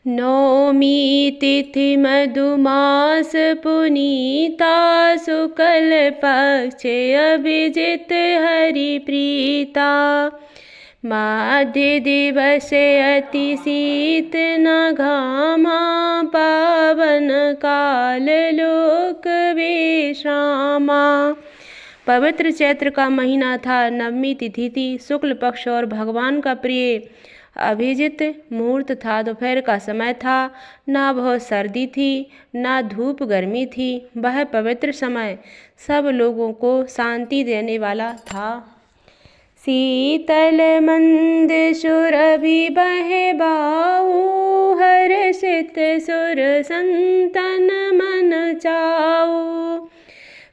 नौमी तिथि मधुमास पुनीता शुक्ल पक्ष अभिजित हरि प्रीता। माध्य दिवस अति शीत न घामा पावन काल लोक विश्रामा। पवित्र चैत्र का महीना था। नवमी तिथि थी, शुक्ल पक्ष और भगवान का प्रिय अभिजित मुहूर्त था। दोपहर का समय था। ना बहुत सर्दी थी ना धूप गर्मी थी। वह पवित्र समय सब लोगों को शांति देने वाला था। शीतल मंद सुरभि बहे बाऊ, हर्षित सुर संतन मन चाऊ।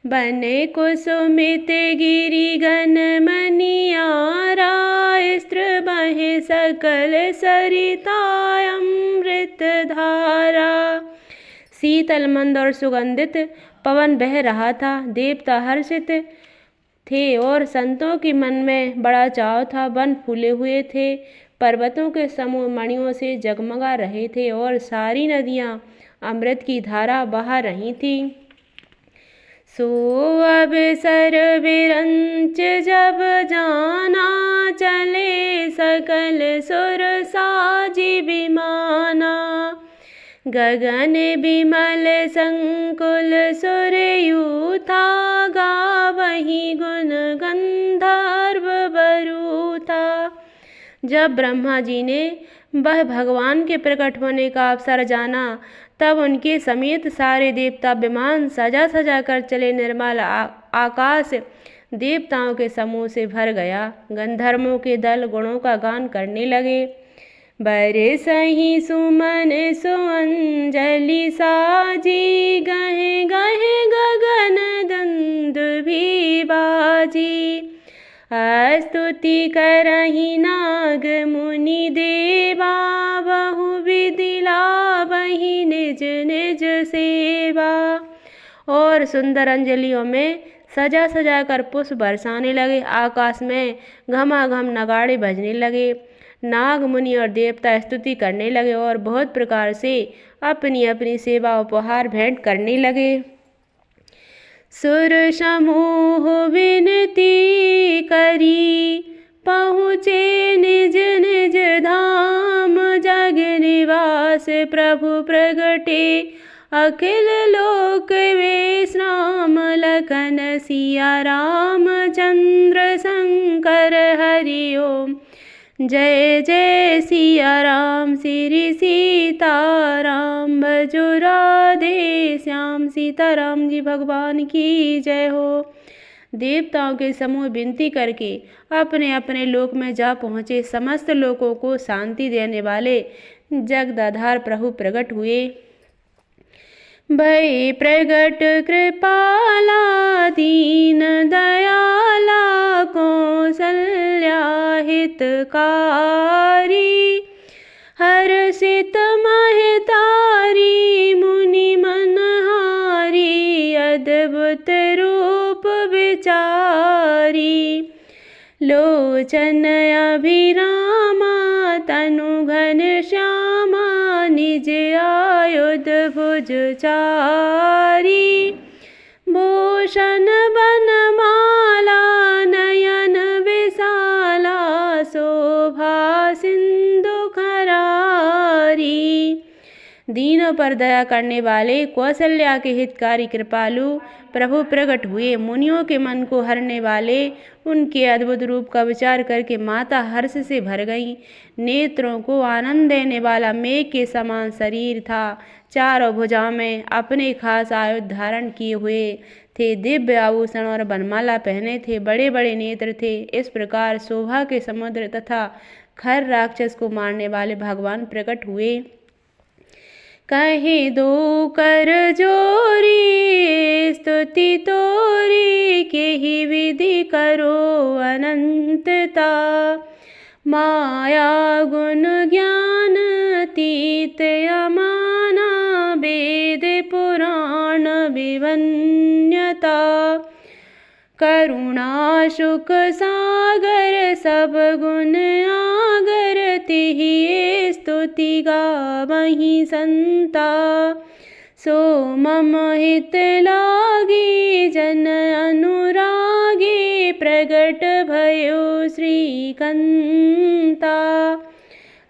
बने कुसुमित गिरि गण मनियारा, स्त्र बहे सकल सरिता अमृत धारा। शीतल मंद और सुगंधित पवन बह रहा था। देवता हर्षित थे और संतों के मन में बड़ा चाव था। वन फूले हुए थे, पर्वतों के समूह मणियों से जगमगा रहे थे और सारी नदियां अमृत की धारा बहा रही थीं। सो अवसर विरंच जब जाना, चले सकल सुर साजी विमाना। गगन बिमल संकुल सुरयू था, गावही गुण गंधर्व बरू था। जब ब्रह्मा जी ने वह भगवान के प्रकट होने का अवसर जाना, तब उनके समेत सारे देवता विमान सजा सजा कर चले। निर्मल आकाश देवताओं के समूह से भर गया। गंधर्वों के दल गुणों का गान करने लगे। बरसहि सुमन सुअंजलि साजी, गहे गहे गगन दुंदुभि बाजी। स्तुति करहि नाग मुनि देवा, बहुविधि लावहि निज निज सेवा। और सुंदर अंजलियों में सजा सजा कर पुष्प बरसाने लगे। आकाश में घमाघम नगाड़े बजने लगे। नाग मुनि और देवता स्तुति करने लगे और बहुत प्रकार से अपनी अपनी सेवा उपहार भेंट करने लगे। सुर समूह विनती करी, पहुँचे निज निज धाम। जग निवास प्रभु प्रगटे, अखिल लोक विश्राम। लखन सिया राम चंद्र शंकर हरि ओम। जय जय सिया राम श्री सीताराम, भजो राधे श्याम। सीताराम जी भगवान की जय हो। देवताओं के समूह विनती करके अपने अपने लोक में जा पहुँचे। समस्त लोगों को शांति देने वाले जगदाधार प्रभु प्रकट हुए। भय प्रगट कृपाला दीन दयाला, कौसल्या हितकारी। हर्षित महतारी मुनि मनहारी, अद्भुत रूप विचारी। लोचन अभिरामा तनु घन श्यामा, निज आयुध भुज चारी। भूषण बनमाला नयन विशाला, शोभा सिंधु खरारी। दीनों पर दया करने वाले कौशल्या के हितकारी कृपालु प्रभु प्रकट हुए। मुनियों के मन को हरने वाले उनके अद्भुत रूप का विचार करके माता हर्ष से भर गई। नेत्रों को आनंद देने वाला मेघ के समान शरीर था। चारों भुजाओं में अपने खास आयुध धारण किए हुए थे। दिव्य आभूषण और बनमाला पहने थे। बड़े बड़े नेत्र थे। इस प्रकार शोभा के समुद्र तथा खर राक्षस को मारने वाले भगवान प्रकट हुए। कहे दो कर जोरी, स्तुति तोरी, के ही विधि करो अनंतता। माया गुण ज्ञान अतीत अमाना, वेद पुराण विवन्यता। करुणा सुख सागर सब गुण आगर, ते ही स्तुति गावहि संता। सो मम हित लागे जन अनुरागे, प्रगट भयो श्रीकंता।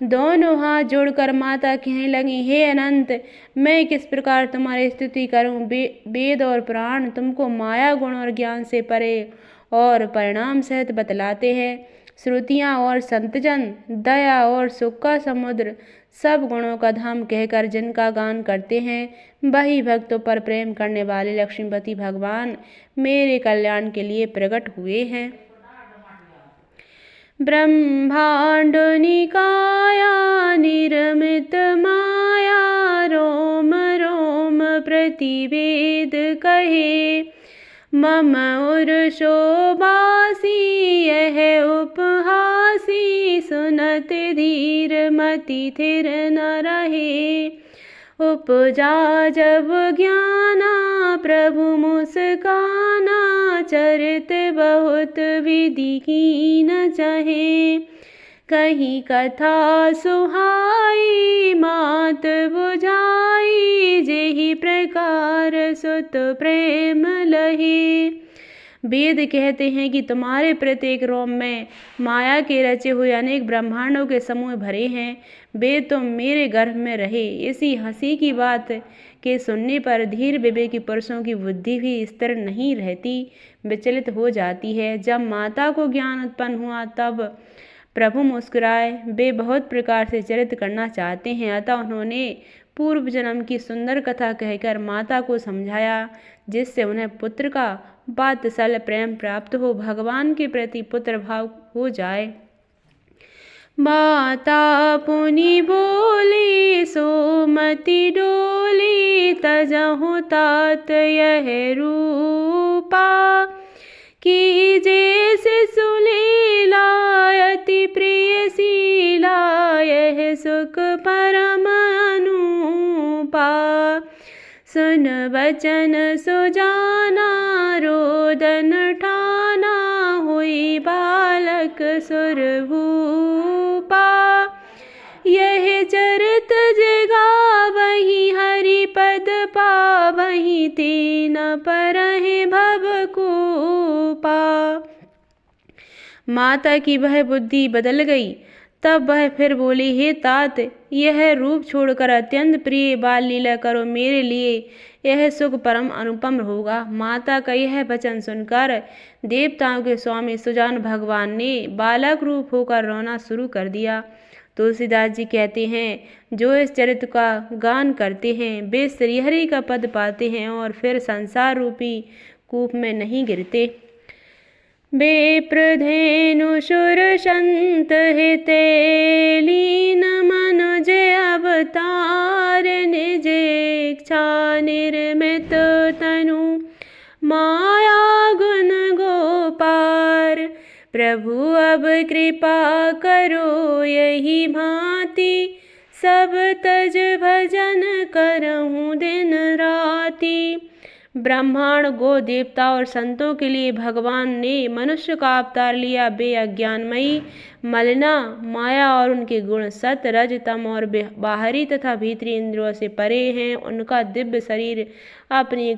दोनों हाथ जोड़कर माता कहने लगी, हे अनंत, मैं किस प्रकार तुम्हारी स्तुति करूं। वेद और पुराण तुमको माया गुण और ज्ञान से परे और परिणाम सहित बतलाते हैं। श्रुतियाँ और संतजन दया और सुख का समुद्र, सब गुणों का धाम कहकर जिनका गान करते हैं, वही भक्तों पर प्रेम करने वाले लक्ष्मीपति भगवान मेरे कल्याण के लिए प्रकट हुए हैं। ब्रह्मांड निकाया निर्मित माया, रोम रोम प्रतिवेद कहे। मम उर्शोबासी यह उपहासी, सुनत धीर मति थिर न रहे। उपजा जब ज्ञाना प्रभु मुस्काना, चरित बहुत विधि की न चाहे। कहीं कथा सुहाई मात बुझाई, जेहि प्रकार सुत प्रेम लहे। वेद कहते हैं कि तुम्हारे प्रत्येक रोम में माया के रचे हुए अनेक ब्रह्मांडों के समूह भरे हैं। वे तुम मेरे गर्भ में रहे। इसी हंसी की बात के सुनने पर धीर विवेकी पुरुषों की बुद्धि भी स्थिर नहीं रहती, विचलित हो जाती है। जब माता को ज्ञान उत्पन्न हुआ तब प्रभु मुस्कुराए। वे बहुत प्रकार से चरित्र करना चाहते हैं, अतः उन्होंने पूर्व जन्म की सुंदर कथा कहकर माता को समझाया, जिससे उन्हें पुत्र का वात्सल्य प्रेम प्राप्त हो, भगवान के प्रति पुत्र भाव हो जाए। माता पुनि बोली सोमति डोली, तजहु तात यह रूपा। कि जैसे सुलीला अति प्रिय शीला, यह सुख परम अनुपा। सुन वचन सुजाना रोदन ठाना, हुई बालक सुरभूपा। यह चरित जगावहि हरि पद पावहि, तीन परहि भवकूपा। माता की वह बुद्धि बदल गई। तब वह फिर बोली, हे तात, यह रूप छोड़कर अत्यंत प्रिय बाल लीला करो, मेरे लिए यह सुख परम अनुपम होगा। माता का यह वचन सुनकर देवताओं के स्वामी सुजान भगवान ने बालक रूप होकर रोना शुरू कर दिया। तुलसीदास जी कहते हैं, जो इस चरित्र का गान करते हैं वे श्रीहरि का पद पाते हैं और फिर संसार रूपी कूप में नहीं गिरते। विप्रधेनु सुर संत हिते, लीन मनुज अवतार। निज इच्छा निर्मित तनु, माया गुण गोपार। प्रभु अब कृपा करो यही भांति, सब तज भजन करहूँ दिन राति। ब्रह्मांड गो देवता और संतों के लिए भगवान ने मनुष्य का अवतार लिया। वे अज्ञानमयी मलिना माया और उनके गुण सत रज तम और बाहरी तथा भीतरी इंद्रियों से परे हैं। उनका दिव्य शरीर अपनी